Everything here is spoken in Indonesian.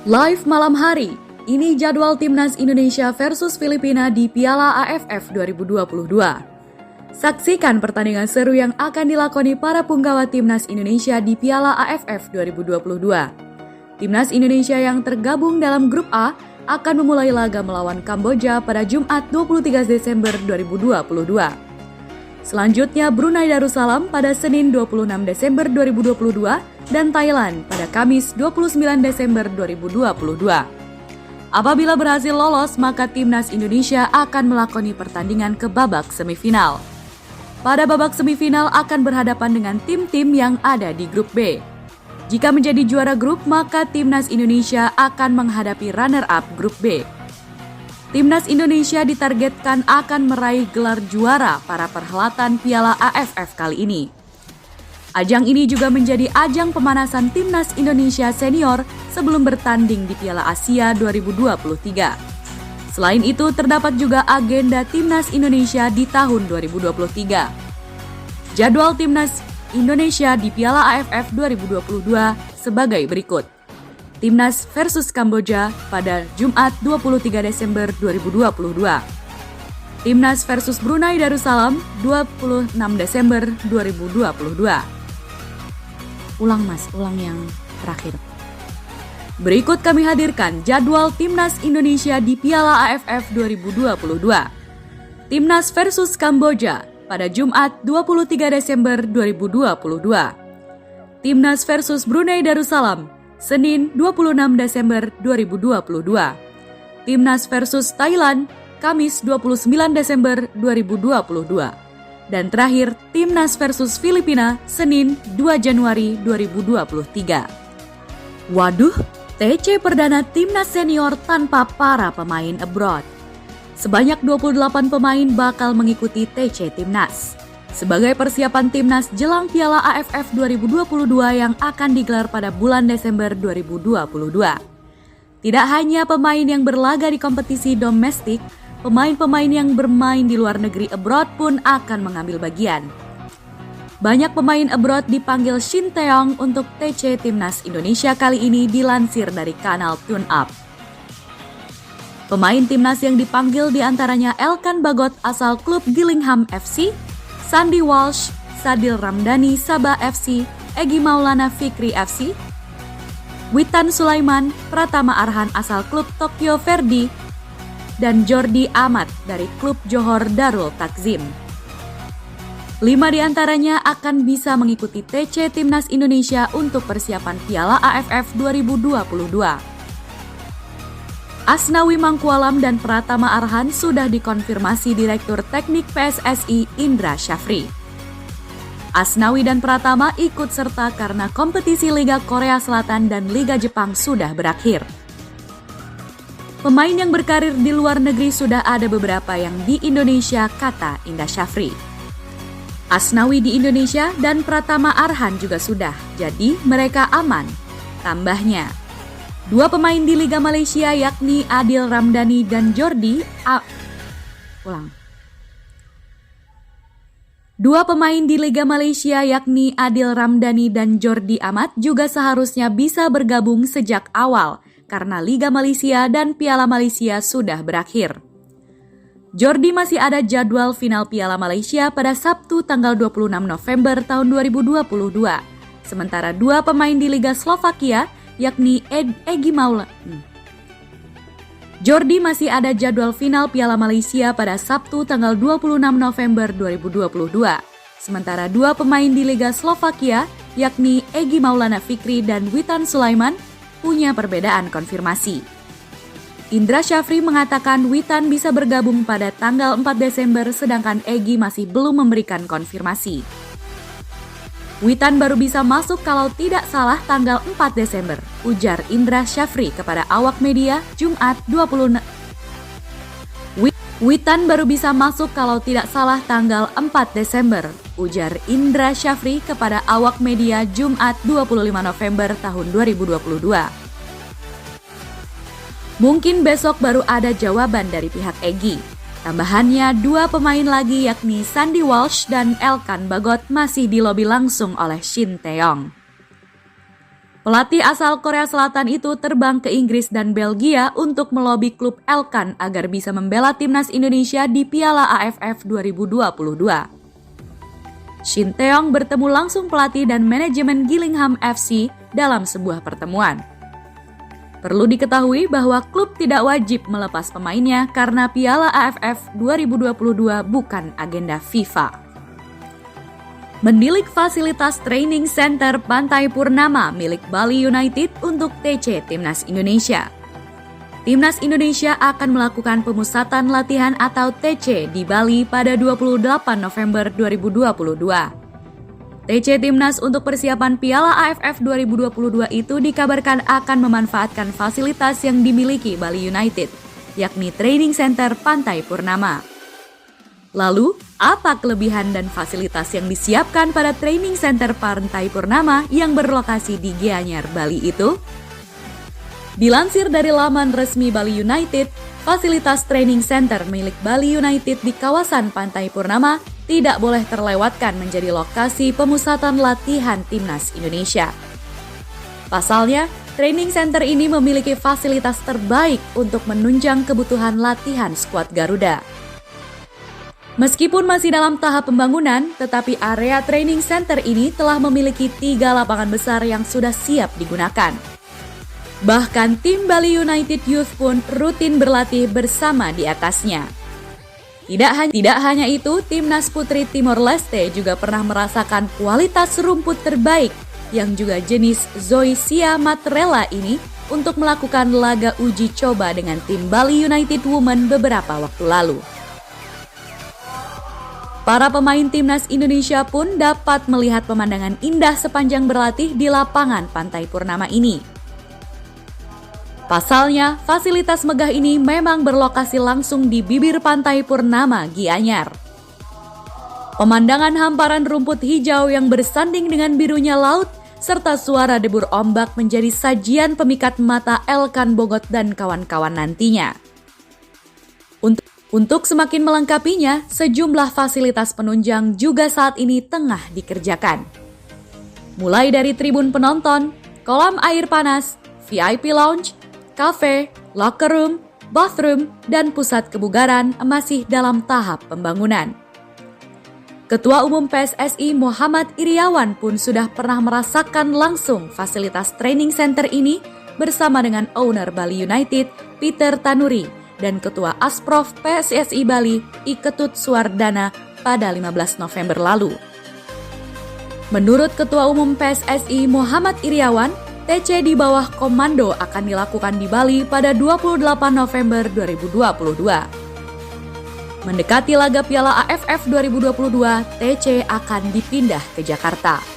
Live malam hari, ini jadwal Timnas Indonesia versus Filipina di Piala AFF 2022. Saksikan pertandingan seru yang akan dilakoni para punggawa Timnas Indonesia di Piala AFF 2022. Timnas Indonesia yang tergabung dalam grup A akan memulai laga melawan Kamboja pada Jumat 23 Desember 2022. Selanjutnya Brunei Darussalam pada Senin 26 Desember 2022 dan Thailand pada Kamis 29 Desember 2022. Apabila berhasil lolos, maka Timnas Indonesia akan melakoni pertandingan ke babak semifinal. Pada babak semifinal akan berhadapan dengan tim-tim yang ada di grup B. Jika menjadi juara grup, maka Timnas Indonesia akan menghadapi runner-up grup B. Timnas Indonesia ditargetkan akan meraih gelar juara para perhelatan Piala AFF kali ini. Ajang ini juga menjadi ajang pemanasan Timnas Indonesia senior sebelum bertanding di Piala Asia 2023. Selain itu, terdapat juga agenda Timnas Indonesia di tahun 2023. Jadwal Timnas Indonesia di Piala AFF 2022 sebagai berikut. Timnas versus Kamboja pada Jumat 23 Desember 2022. Timnas versus Brunei Darussalam 26 Desember 2022. Ulang yang terakhir. Berikut kami hadirkan jadwal Timnas Indonesia di Piala AFF 2022. Timnas versus Kamboja pada Jumat 23 Desember 2022. Timnas versus Brunei Darussalam Senin 26 Desember 2022. Timnas versus Thailand Kamis 29 Desember 2022. Dan terakhir Timnas versus Filipina Senin 2 Januari 2023. Waduh, TC perdana Timnas senior tanpa para pemain abroad. Sebanyak 28 pemain bakal mengikuti TC Timnas sebagai persiapan Timnas jelang Piala AFF 2022 yang akan digelar pada bulan Desember 2022. Tidak hanya pemain yang berlaga di kompetisi domestik, pemain-pemain yang bermain di luar negeri abroad pun akan mengambil bagian. Banyak pemain abroad dipanggil Shin Tae-yong untuk TC Timnas Indonesia kali ini dilansir dari kanal Tune Up. Pemain Timnas yang dipanggil diantaranya Elkan Bagot asal klub Gillingham FC, Sandy Walsh, Sadil Ramdhani Sabah FC, Egy Maulana Fikri FC, Witan Sulaiman, Pratama Arhan asal klub Tokyo Verdy, dan Jordi Amat dari klub Johor Darul Takzim. 5 diantaranya akan bisa mengikuti TC Timnas Indonesia untuk persiapan Piala AFF 2022. Asnawi Mangkualam dan Pratama Arhan sudah dikonfirmasi Direktur Teknik PSSI Indra Syafri. Asnawi dan Pratama ikut serta karena kompetisi Liga Korea Selatan dan Liga Jepang sudah berakhir. Pemain yang berkarir di luar negeri sudah ada beberapa yang di Indonesia, kata Indra Syafri. Asnawi di Indonesia dan Pratama Arhan juga sudah, jadi mereka aman. Tambahnya, 2 pemain di Liga Malaysia yakni Adil Ramdhani dan Jordi Dua pemain di Liga Malaysia yakni Adil Ramdhani dan Jordi Amat juga seharusnya bisa bergabung sejak awal karena Liga Malaysia dan Piala Malaysia sudah berakhir. Jordi masih ada jadwal final Piala Malaysia pada Sabtu tanggal 26 November tahun 2022. Sementara 2 pemain di Liga Slovakia yakni Egy Maulana. Jordi masih ada jadwal final Piala Malaysia pada Sabtu tanggal 26 November 2022. Sementara 2 pemain di Liga Slovakia yakni Egy Maulana Fikri dan Witan Sulaiman punya perbedaan konfirmasi. Indra Syafri mengatakan Witan bisa bergabung pada tanggal 4 Desember sedangkan Egy masih belum memberikan konfirmasi. Witan baru bisa masuk kalau tidak salah tanggal 4 Desember, ujar Indra Syafri kepada awak media Jumat 20. Witan baru bisa masuk kalau tidak salah tanggal 4 Desember, ujar Indra Syafri kepada awak media Jumat 25 November tahun 2022. Mungkin besok baru ada jawaban dari pihak Egy. Tambahannya, 2 pemain lagi yakni Sandy Walsh dan Elkan Bagot masih dilobi langsung oleh Shin Tae-yong. Pelatih asal Korea Selatan itu terbang ke Inggris dan Belgia untuk melobi klub Elkan agar bisa membela timnas Indonesia di Piala AFF 2022. Shin Tae-yong bertemu langsung pelatih dan manajemen Gillingham FC dalam sebuah pertemuan. Perlu diketahui bahwa klub tidak wajib melepas pemainnya karena Piala AFF 2022 bukan agenda FIFA. Menilik fasilitas training center Pantai Purnama milik Bali United untuk TC Timnas Indonesia. Timnas Indonesia akan melakukan pemusatan latihan atau TC di Bali pada 28 November 2022. TC Timnas untuk persiapan Piala AFF 2022 itu dikabarkan akan memanfaatkan fasilitas yang dimiliki Bali United, yakni Training Center Pantai Purnama. Lalu, apa kelebihan dan fasilitas yang disiapkan pada Training Center Pantai Purnama yang berlokasi di Gianyar, Bali itu? Dilansir dari laman resmi Bali United, fasilitas Training Center milik Bali United di kawasan Pantai Purnama tidak boleh terlewatkan menjadi lokasi pemusatan latihan Timnas Indonesia. Pasalnya, Training Center ini memiliki fasilitas terbaik untuk menunjang kebutuhan latihan skuad Garuda. Meskipun masih dalam tahap pembangunan, tetapi area training center ini telah memiliki 3 lapangan besar yang sudah siap digunakan. Bahkan tim Bali United Youth pun rutin berlatih bersama di atasnya. Tidak hanya itu, timnas putri Timor Leste juga pernah merasakan kualitas rumput terbaik yang juga jenis Zoysia Matrela ini untuk melakukan laga uji coba dengan tim Bali United Women beberapa waktu lalu. Para pemain timnas Indonesia pun dapat melihat pemandangan indah sepanjang berlatih di lapangan Pantai Purnama ini. Pasalnya, fasilitas megah ini memang berlokasi langsung di bibir Pantai Purnama, Gianyar. Pemandangan hamparan rumput hijau yang bersanding dengan birunya laut serta suara debur ombak menjadi sajian pemikat mata Elkan Bogot dan kawan-kawan nantinya. Untuk semakin melengkapinya, sejumlah fasilitas penunjang juga saat ini tengah dikerjakan. Mulai dari tribun penonton, kolam air panas, VIP lounge, kafe, locker room, bathroom, dan pusat kebugaran masih dalam tahap pembangunan. Ketua Umum PSSI Muhammad Iriawan pun sudah pernah merasakan langsung fasilitas training center ini bersama dengan owner Bali United, Peter Tanuri, dan Ketua Asprof PSSI Bali, Iketut Suwardana pada 15 November lalu. Menurut Ketua Umum PSSI Muhammad Iriawan, TC di bawah komando akan dilakukan di Bali pada 28 November 2022. Mendekati laga Piala AFF 2022, TC akan dipindah ke Jakarta.